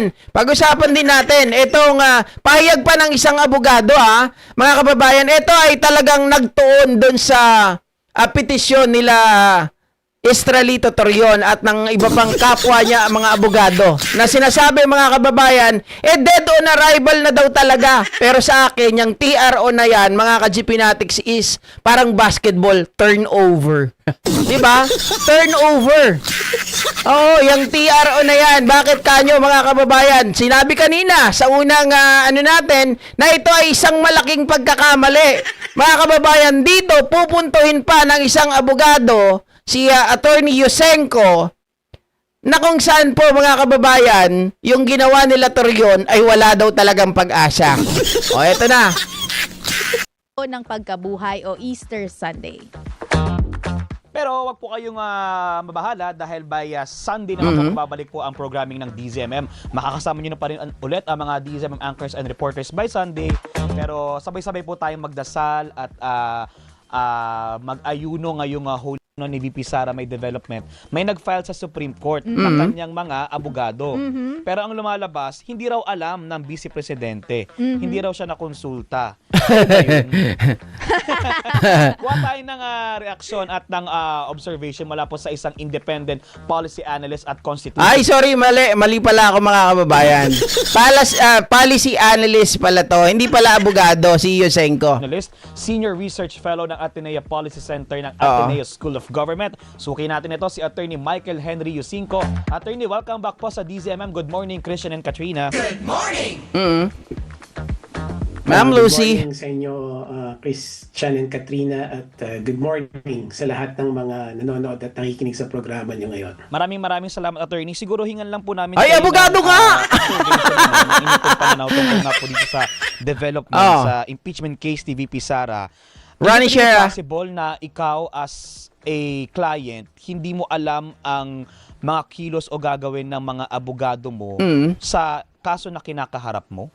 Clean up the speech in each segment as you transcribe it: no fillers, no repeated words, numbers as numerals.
kababayan, pag-usapan din natin itong pahayag pa ng isang abogado mga kababayan. Ito ay talagang nagtuon doon sa petisyon nila Estrelito Torion at ng iba pang kapwa niya mga abogado na sinasabi mga kababayan, dead on arrival na daw talaga. Pero sa akin, yung TRO na yan, mga ka-GPnatics, is parang basketball turnover. Diba? Turnover. Oo, yung TRO na yan. Bakit kanyo mga kababayan? Sinabi kanina sa unang natin na ito ay isang malaking pagkakamali. Mga kababayan, dito pupuntuhin pa ng isang abogado si Attorney Yusenko na kung saan po mga kababayan yung ginawa nila Torion ay wala daw talagang pag-asa. O eto na. Ng pagkabuhay o Easter Sunday. Pero wag po kayong mabahala dahil by Sunday naman po babalik po ang programming ng DZMM. Makakasama nyo na pa rin ulit ang mga DZMM anchors and reporters by Sunday. Pero sabay-sabay po tayong magdasal at mag-ayuno ngayong Holy ni VP Sara May Development. May nag-file sa Supreme Court ng kanyang mga abogado. Pero ang lumalabas, hindi raw alam ng Vice Presidente. Hindi raw siya nakonsulta. Kuha tayo ng reaksyon at ng observation mula po sa isang independent policy analyst at constitution. Ay, sorry, mali pala ako mga kababayan. Policy analyst pala to, hindi pala abogado si Yusenko. Analyst, Senior Research Fellow ng Ateneo Policy Center ng Ateneo School of Government. Suki natin ito si Attorney Michael Henry Yusinko. Attorney, welcome back po sa DZMM. Good morning, Christian and Katrina. Good morning! Ma'am Lucy. Good morning sa inyo, Christian and Katrina, at good morning sa lahat ng mga nanonood at nakikinig sa programa niyo ngayon. Maraming salamat, Attorney. Siguro hingan lang po namin Ay, abogado nga! Inyong pananaw tungkol nga po dito sa development sa impeachment case ni VP Sara. Ronnie Shera. Possible na ikaw as a client, hindi mo alam ang mga kilos o gagawin ng mga abogado mo sa kaso na kinakaharap mo?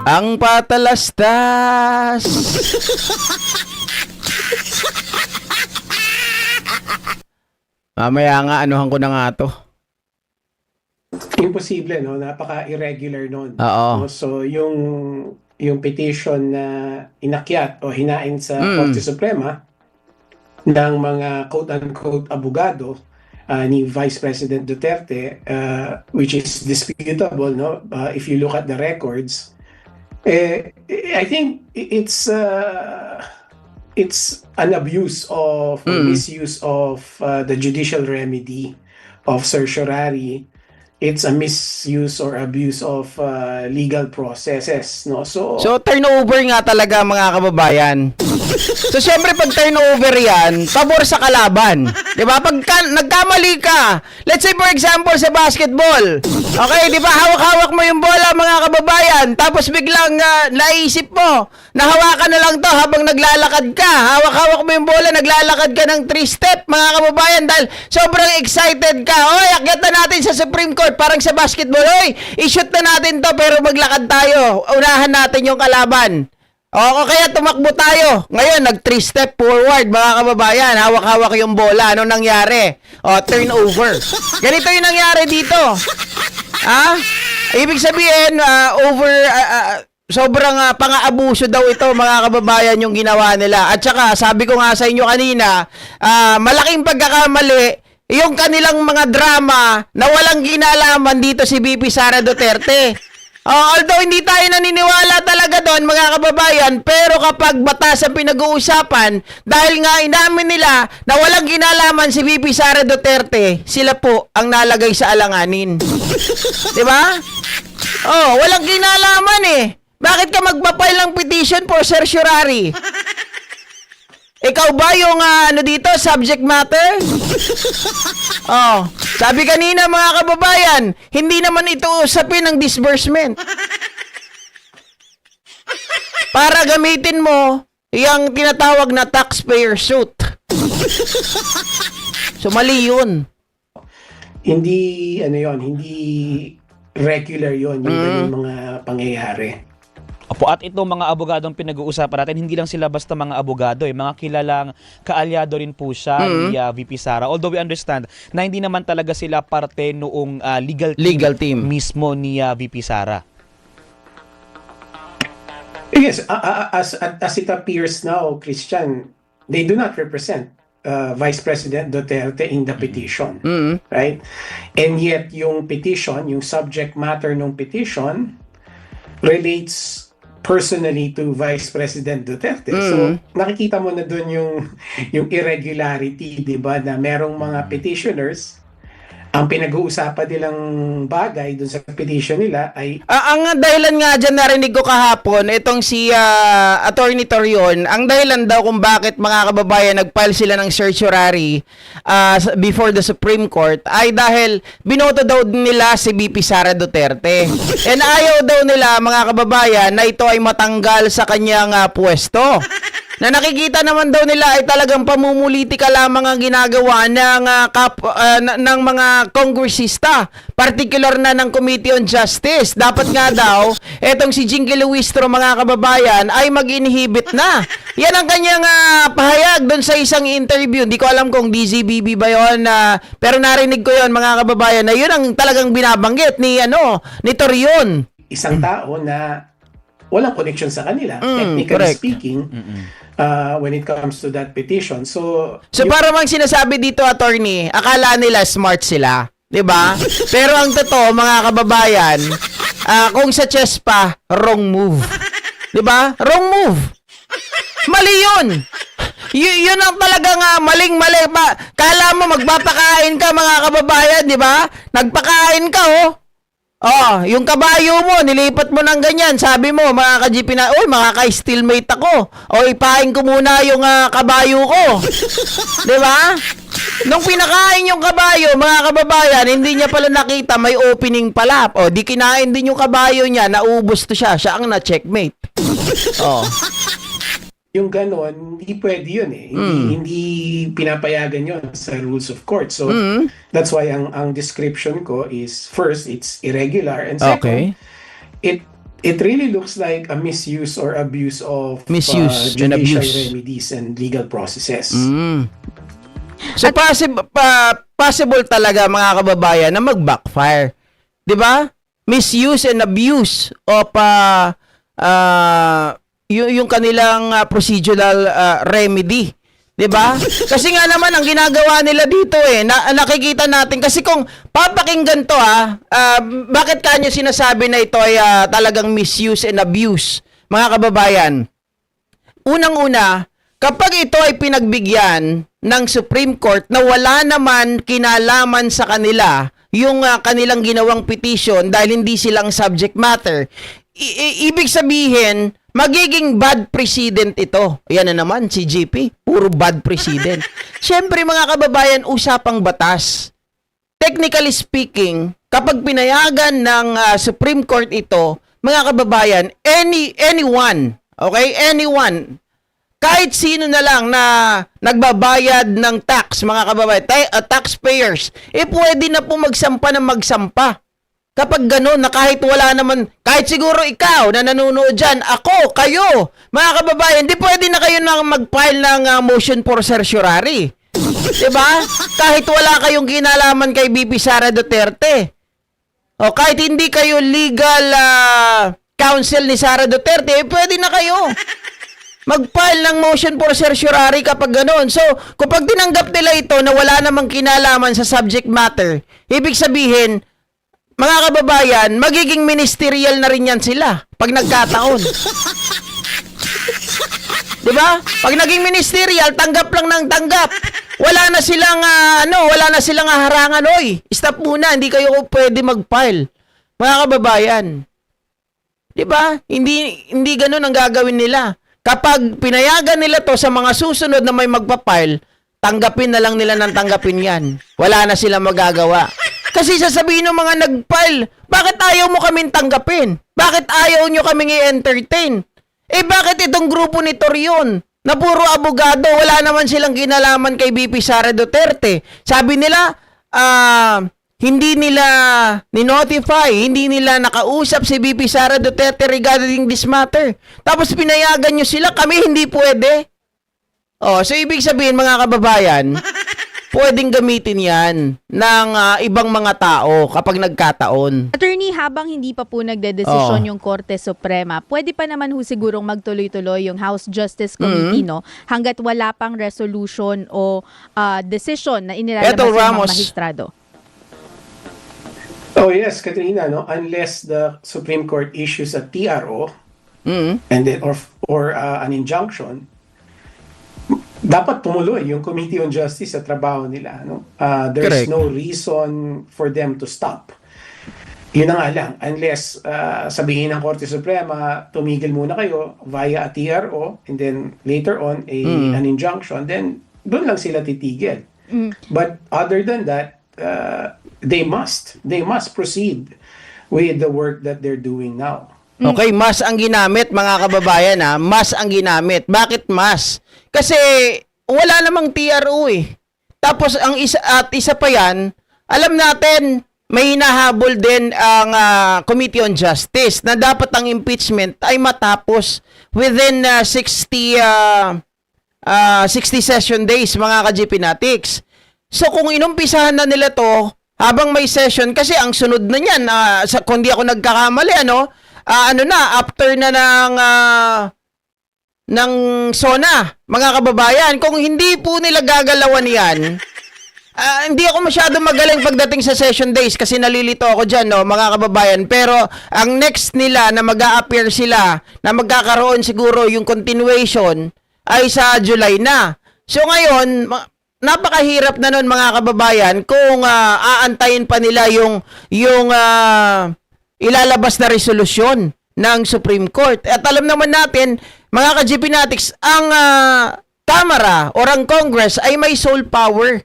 Ang patalastas. Mamaya nga, anuhan ko na nga to. Imposible, no? Napaka-irregular nun. Oo. No? So, yung petition na inakyat o hinain sa Korte Suprema ng mga quote-unquote abogado ni Vice President Duterte, which is disputable, no? If you look at the records, I think it's an abuse of misuse of the judicial remedy of certiorari. It's a misuse or abuse of legal processes, no? So turnover nga talaga mga kababayan. So syempre pag turnover yan, pabor sa kalaban. 'Di ba? Pag nagkamali ka, let's say for example sa basketball. Okay, 'di ba? Hawak-hawak mo yung bola mga kababayan, tapos biglang naisip mo, nahawakan na lang 'to habang naglalakad ka. Hawak-hawak mo yung bola, naglalakad ka ng 3-step mga kababayan dahil sobrang excited ka. Oy, akyat na natin sa Supreme Court parang sa basketball. Oy, i-shoot na natin 'to pero maglakad tayo. Unahan natin yung kalaban. O kaya tumakbo tayo. Ngayon, nag-3-step forward, mga kababayan. Hawak-hawak yung bola. Anong nangyari? Turnover. Ganito yung nangyari dito. Ibig sabihin, sobrang pang-aabuso daw ito, mga kababayan, yung ginawa nila. At saka, sabi ko nga sa inyo kanina, malaking pagkakamali, yung kanilang mga drama na walang ginalaman dito si VP Sara Duterte. Although hindi tayo naniniwala talaga doon mga kababayan, pero kapag batas ang pinag-uusapan, dahil nga inamin nila na walang ginalaman si VP Sara Duterte, sila po ang nalagay sa alanganin. Diba? Walang ginalaman eh. Bakit ka magpa-file ng petition for certiorari? Ikaw ba yung dito, subject matter? Sabi kanina mga kababayan, hindi naman ito usapin ng disbursement. Para gamitin mo yung tinatawag na taxpayer suit. So mali yun. Hindi, hindi regular yon yung ganyung mga pangyayari. Opo, at itong mga abogadong pinag-uusapan natin, hindi lang sila basta mga abogado, mga kilalang kaalyado rin po siya ni VP Sara. Although we understand na hindi naman talaga sila parte noong legal team mismo ni VP Sara. Yes, as it appears now, Christian, they do not represent Vice President Duterte in the petition, right? And yet, yung petition, yung subject matter ng petition relates personally to Vice President Duterte. So, nakikita mo na dun yung irregularity, di ba, na merong mga petitioners, ang pinag-uusapan nilang bagay dun sa petition nila ay Ang dahilan nga dyan, narinig ko kahapon, itong si Attorney Torion, ang dahilan daw kung bakit mga kababayan nag-file sila ng certiorari before the Supreme Court ay dahil binoto daw nila si VP Sara Duterte. And ayaw daw nila, mga kababayan, na ito ay matanggal sa kanyang pwesto. Na nakikita naman daw nila ay talagang pamumulitika lamang ang ginagawa ng mga kongresista, particular na ng Committee on Justice. Dapat nga daw, etong si Jinky Luistro, mga kababayan, ay mag-inhibit na. Yan ang kanyang pahayag doon sa isang interview. Hindi ko alam kung DZBB ba yun, pero narinig ko yon, mga kababayan, na yun ang talagang binabanggit ni Torion. isang tao na walang connection sa kanila, technically correct. speaking, when it comes to that petition. So para bang sinasabi dito, attorney, akala nila smart sila, 'di ba? Pero ang totoo, mga kababayan, kung sa chess pa, wrong move. 'Di ba? Wrong move. Mali 'yun. Yun ang talagang maling-mali. Kala mo magpapakain ka, mga kababayan, 'di ba? Nagpakain ka, oh. Oh, yung kabayo mo, nilipat mo ng ganyan. Sabi mo, mga ka-GP na, uy, makaka-steelmate ako. O, ipain ko muna yung kabayo ko. Diba? Nung pinakain yung kabayo, mga kababayan, hindi niya pala nakita, may opening pala. O, di kinain din yung kabayo niya, naubos to siya. Siya ang na-checkmate. Oh. yung ganon, hindi pwede yun eh. Hindi pinapayagan yun sa rules of court. So, that's why ang description ko is, first, it's irregular. And second, it really looks like a misuse or abuse of Misuse and judicial abuse. remedies and legal processes. So, possible talaga, mga kababayan, na mag-backfire. 'Di ba? Misuse and abuse of yung kanilang procedural remedy. 'Di ba? Kasi nga naman ang ginagawa nila dito nakikita natin kasi kung papakinggan to bakit kanyo sinasabi na ito ay talagang misuse and abuse, mga kababayan? Unang-una, kapag ito ay pinagbigyan ng Supreme Court na wala naman kinalaman sa kanila yung kanilang ginawang petition dahil hindi silang subject matter, ibig sabihin, magiging bad precedent ito. Yan na naman, si GP. Puro bad precedent. Siyempre, mga kababayan, usapang batas. Technically speaking, kapag pinayagan ng Supreme Court ito, mga kababayan, anyone, okay? Anyone, kahit sino na lang na nagbabayad ng tax, mga kababayan, taxpayers, pwede na po magsampa ng magsampa. Kapag gano'n, na kahit wala naman, kahit siguro ikaw na nanonood dyan, ako, kayo, mga kababayan, di pwede na kayo na mag-file ng motion for certiorari. Diba? Kahit wala kayong kinalaman kay VP Sara Duterte. O kahit hindi kayo legal counsel ni Sara Duterte, pwede na kayo mag-file ng motion for certiorari kapag gano'n. So, kapag tinanggap nila ito na wala namang kinalaman sa subject matter, ibig sabihin, mga kababayan, magiging ministerial na rin yan sila pag nagkataon. Diba? Pag naging ministerial, tanggap lang ng tanggap. Wala na silang, wala na silang harangan. Oy, stop muna, hindi kayo pwede mag-file. Mga kababayan. Diba? Hindi ganun ang gagawin nila. Kapag pinayagan nila to sa mga susunod na may magpa-file, tanggapin na lang nila ng tanggapin yan. Wala na silang magagawa. Kasi sasabihin ng mga nag-file, bakit ayaw mo kaming tanggapin? Bakit ayaw nyo kaming i-entertain? Bakit itong grupo ni Torion, na puro abogado, wala naman silang kinalaman kay VP Sara Duterte? Sabi nila, hindi nila ni-notify, hindi nila nakausap si VP Sara Duterte regarding this matter. Tapos pinayagan nyo sila, kami hindi pwede. Oh, so ibig sabihin mga kababayan, pwedeng gamitin yan ng ibang mga tao kapag nagkataon. Attorney, habang hindi pa po nagdedesisyon Oo. yung Korte Suprema, pwede pa naman ho sigurong magtuloy-tuloy yung House Justice Committee, no? Hanggat wala pang resolution o decision na inilalabas Eto, ng mga Ramos. magistrado. Oh yes, Katrina, no? Unless the Supreme Court issues a TRO Mm. and then or an injunction, dapat tumuloy yung Committee on Justice sa trabaho nila, no? There's Correct. no reason for them to stop. Yun na nga lang, unless sabihin ng Korte Suprema, tumigil muna kayo via a TRO and then later on an injunction, then doon lang sila titigil. But other than that, they must proceed with the work that they're doing now. Okay, mas ang ginamit mga kababayan ha, mas ang ginamit. Bakit mas? Kasi wala namang TRO eh. Tapos ang isa pa yan, alam natin may hinahabol din ang Committee on Justice na dapat ang impeachment ay matapos within 60 session days mga ka-GPnatics. So kung inumpisahan na nila to habang may session, kasi ang sunod na niyan, kung di ako nagkakamali, after na ng SONA, mga kababayan, kung hindi po nila gagalawan yan, hindi ako masyado magaling pagdating sa session days kasi nalilito ako dyan, no, mga kababayan. Pero ang next nila na mag-a-appear sila, na magkakaroon siguro yung continuation, ay sa July na. So ngayon, napakahirap na nun mga kababayan kung aantayin pa nila yung ilalabas na resolusyon ng Supreme Court. At alam naman natin, mga ka-GPnatics, ang Kamara or ang Congress ay may sole power,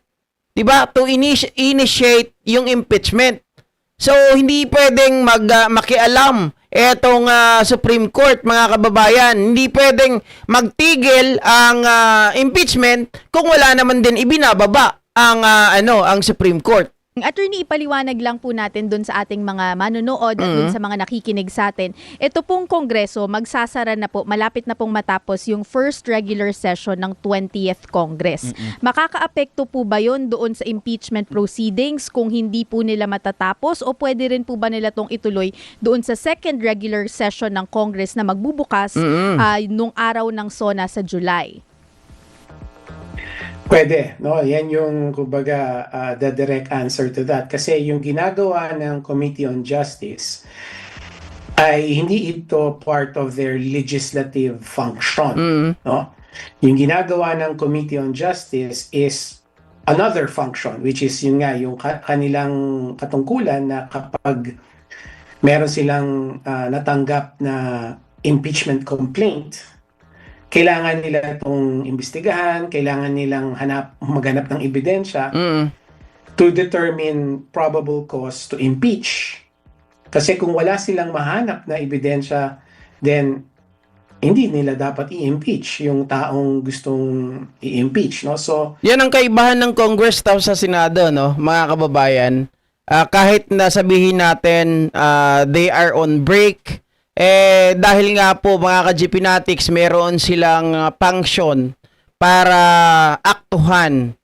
diba, to initiate yung impeachment. So, hindi pwedeng makialam etong Supreme Court, mga kababayan. Hindi pwedeng magtigil ang impeachment kung wala naman din ibinababa ang Supreme Court. Attorney, ipaliwanag lang po natin dun sa ating mga manonood at dun sa mga nakikinig sa atin. Ito pong Kongreso, magsasara na po, malapit na pong matapos yung first regular session ng 20th Congress. Makakaapekto po ba yun doon sa impeachment proceedings kung hindi po nila matatapos o pwede rin po ba nila tong ituloy doon sa second regular session ng Congress na magbubukas nung araw ng SONA sa July? Pwede, no? Yan yung, kumbaga, the direct answer to that. Kasi yung ginagawa ng Committee on Justice ay hindi ito part of their legislative function, no? Yung ginagawa ng Committee on Justice is another function, which is yun nga, yung kanilang katungkulan na kapag meron silang natanggap na impeachment complaint, kailangan nila itong imbestigahan, kailangan nilang maghanap ng ebidensya to determine probable cause to impeach. Kasi kung wala silang mahanap na ebidensya, then hindi nila dapat i-impeach yung taong gustong i-impeach, no? So, yan ang kaibahan ng Congress tapos sa Senado, no, mga kababayan. Kahit na sabihin natin they are on break, dahil nga po mga ka-GPnatics, meron silang function para aktuhan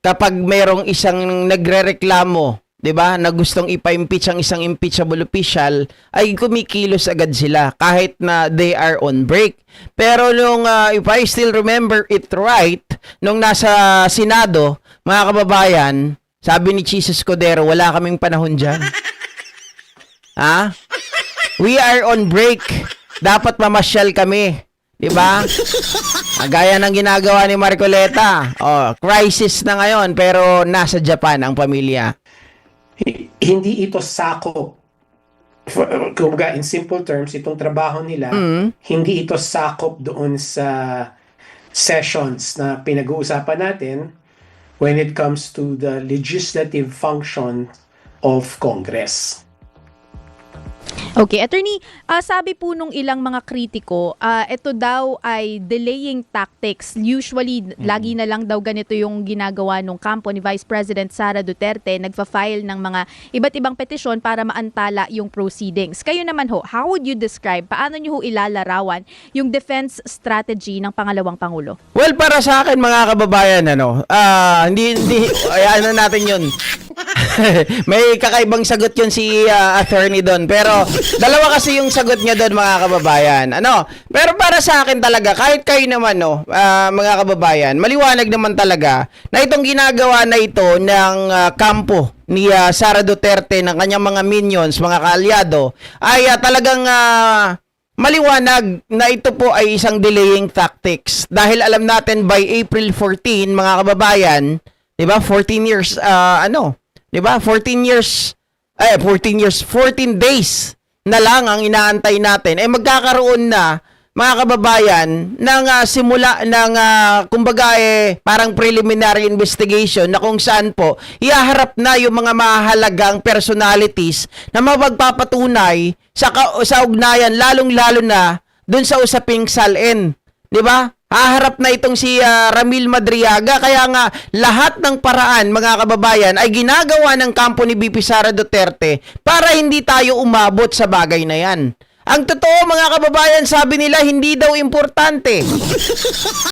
kapag merong isang nagrereklamo, 'di ba, na gustong ipa-impeach ang isang impeachable official, ay kumikilos agad sila kahit na they are on break. Pero nung if I still remember it right, nung nasa Senado, mga kababayan, sabi ni Jesus Codero, wala kaming panahon diyan. Ha? We are on break. Dapat mamasyal kami. Diba? Gaya ng ginagawa ni Marcoleta. Crisis na ngayon pero nasa Japan ang pamilya. hindi ito sakop. Kumbaga, in simple terms, itong trabaho nila, hindi ito sakop doon sa sessions na pinag-uusapan natin when it comes to the legislative function of Congress. Okay, attorney, sabi po nung ilang mga kritiko, ito daw ay delaying tactics. Usually, lagi na lang daw ganito yung ginagawa nung kampo ni Vice President Sara Duterte, nagfa-file ng mga iba't ibang petisyon para maantala yung proceedings. Kayo naman ho, how would you describe, paano nyo ho ilalarawan yung defense strategy ng pangalawang Pangulo? Well, para sa akin mga kababayan, hindi, ano natin yun. May kakaibang sagot yun si attorney doon. Pero dalawa kasi yung sagot niya doon mga kababayan. Pero para sa akin talaga, kahit kayo naman mga kababayan, maliwanag naman talaga na itong ginagawa na ito ng kampo ni Sara Duterte ng kanyang mga minions, mga kaalyado, ay talagang maliwanag na ito po ay isang delaying tactics. Dahil alam natin by April 14, mga kababayan, 'di ba? 14 years 'di ba? 14 days na lang ang inaantay natin. Magkakaroon na mga kababayan ng simula ng kumbaga parang preliminary investigation na kung saan po ihaharap na yung mga mahalagang personalities na mapagpapatunay sa ugnayan, lalong-lalo na dun sa usaping SALN. 'Di ba? Haharap na itong si Ramil Madriaga, kaya nga lahat ng paraan mga kababayan ay ginagawa ng kampo ni VP Sara Duterte para hindi tayo umabot sa bagay na yan. Ang totoo mga kababayan, sabi nila hindi daw importante.